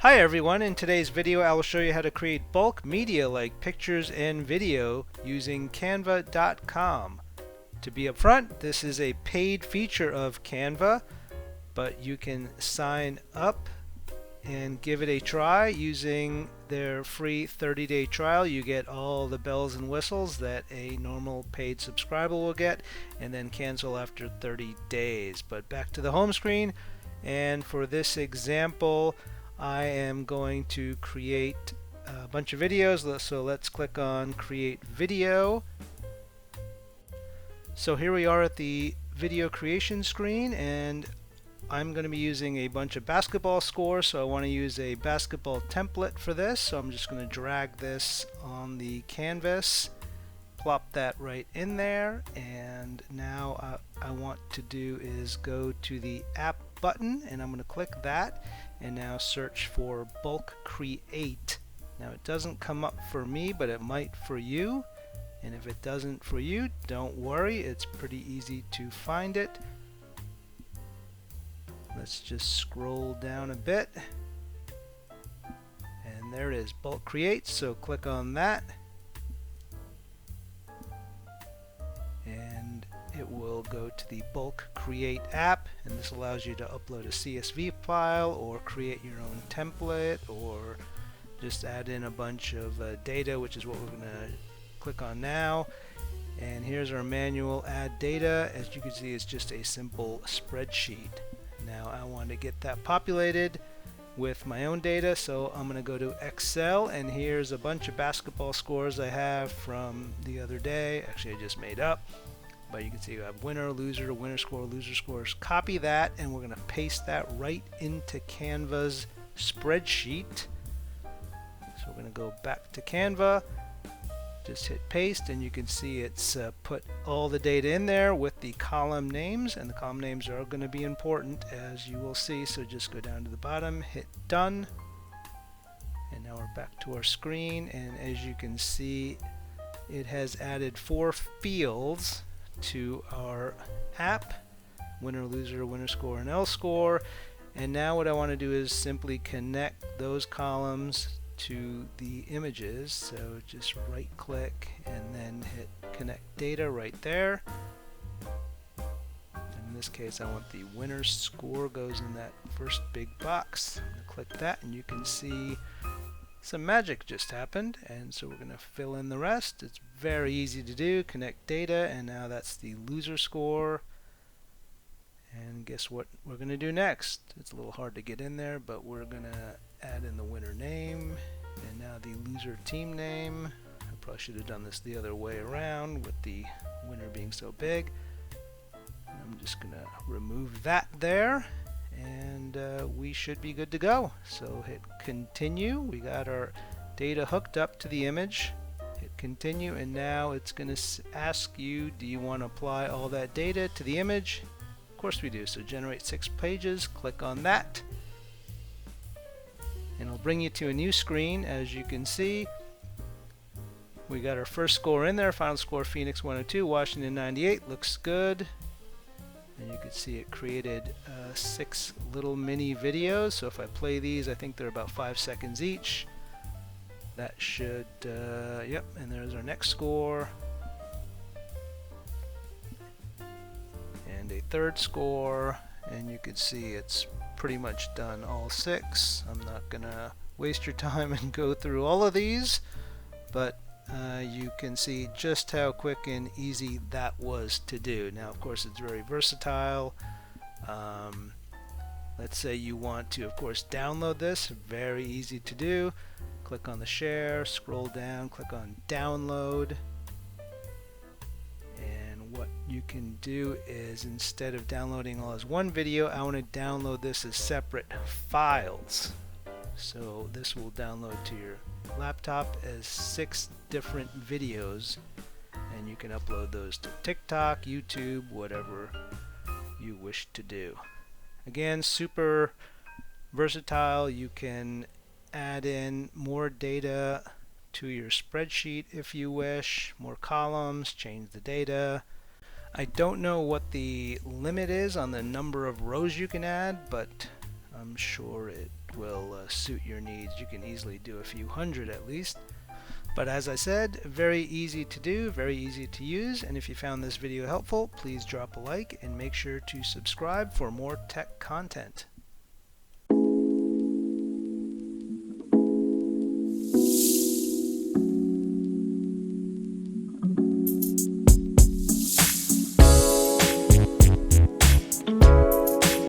Hi everyone, in today's video I will show you how to create bulk media like pictures and video using Canva.com. To be upfront, this is a paid feature of Canva, but you can sign up and give it a try using their free 30-day trial. You get all the bells and whistles that a normal paid subscriber will get, and then cancel after 30 days. But back to the home screen, and for this example I am going to create a bunch of videos, so let's click on create video. So here we are at the video creation screen, and I'm going to be using a bunch of basketball scores, so I want to use a basketball template for this. So I'm just going to drag this on the canvas, plop that right in there, and now I want to do is go to the app button, and I'm going to click that and now search for bulk create. Now it doesn't come up for me, but it might for you, and if it doesn't for you, don't worry, it's pretty easy to find it. Let's just scroll down a bit, and there it is, bulk create. So click on that, and it will go to the bulk create app, and this allows you to upload a CSV file or create your own template or just add in a bunch of data, which is what we're going to click on now. And here's our manual add data. As you can see, it's just a simple spreadsheet. Now I want to get that populated with my own data, so I'm going to go to Excel, and here's a bunch of basketball scores I have from the other day. Actually, I just made up, but you can see you have winner, loser, winner score, loser scores. Copy that, and we're going to paste that right into Canva's spreadsheet. So we're going to go back to Canva, just hit paste, and you can see it's put all the data in there with the column names, and the column names are going to be important, as you will see. So just go down to the bottom, hit done, and now we're back to our screen, and as you can see, it has added 4 fields to our app: winner, loser, winner score, and L score. And now what I want to do is simply connect those columns to the images. So just right click and then hit connect data right there. And in this case I want the winner score goes in that first big box. I'm going to click that, and you can see some magic just happened, and so we're going to fill in the rest. It's very easy to do. Connect data, and now that's the loser score. And guess what we're going to do next? It's a little hard to get in there, but we're going to add in the winner name, and now the loser team name. I probably should have done this the other way around with the winner being so big. And I'm just going to remove that there, and we should be good to go. So hit continue. We got our data hooked up to the image. Hit continue, and now it's going to ask you, do you want to apply all that data to the image? Of course we do. So generate 6 pages, click on that, and it'll bring you to a new screen. As you can see, we got our first score in there, final score Phoenix 102, Washington 98. Looks good. And you can see it created 6 little mini videos. So if I play these, I think they're about 5 seconds each. That should, yep, and there's our next score. And a third score, and you can see it's pretty much done all 6. I'm not gonna waste your time and go through all of these, but you can see just how quick and easy that was to do. Now of course it's very versatile. Let's say you want to, of course, download this. Very easy to do. Click on the share, scroll down, click on download, and what you can do is, instead of downloading all as one video, I want to download this as separate files. So this will download to your laptop as 6 different videos, and you can upload those to TikTok, YouTube, whatever you wish to do. Again, super versatile. You can add in more data to your spreadsheet if you wish, more columns, change the data. I don't know what the limit is on the number of rows you can add, but I'm sure it will suit your needs. You can easily do a few hundred at least. But as I said, very easy to do, very easy to use, and if you found this video helpful, please drop a like and make sure to subscribe for more tech content.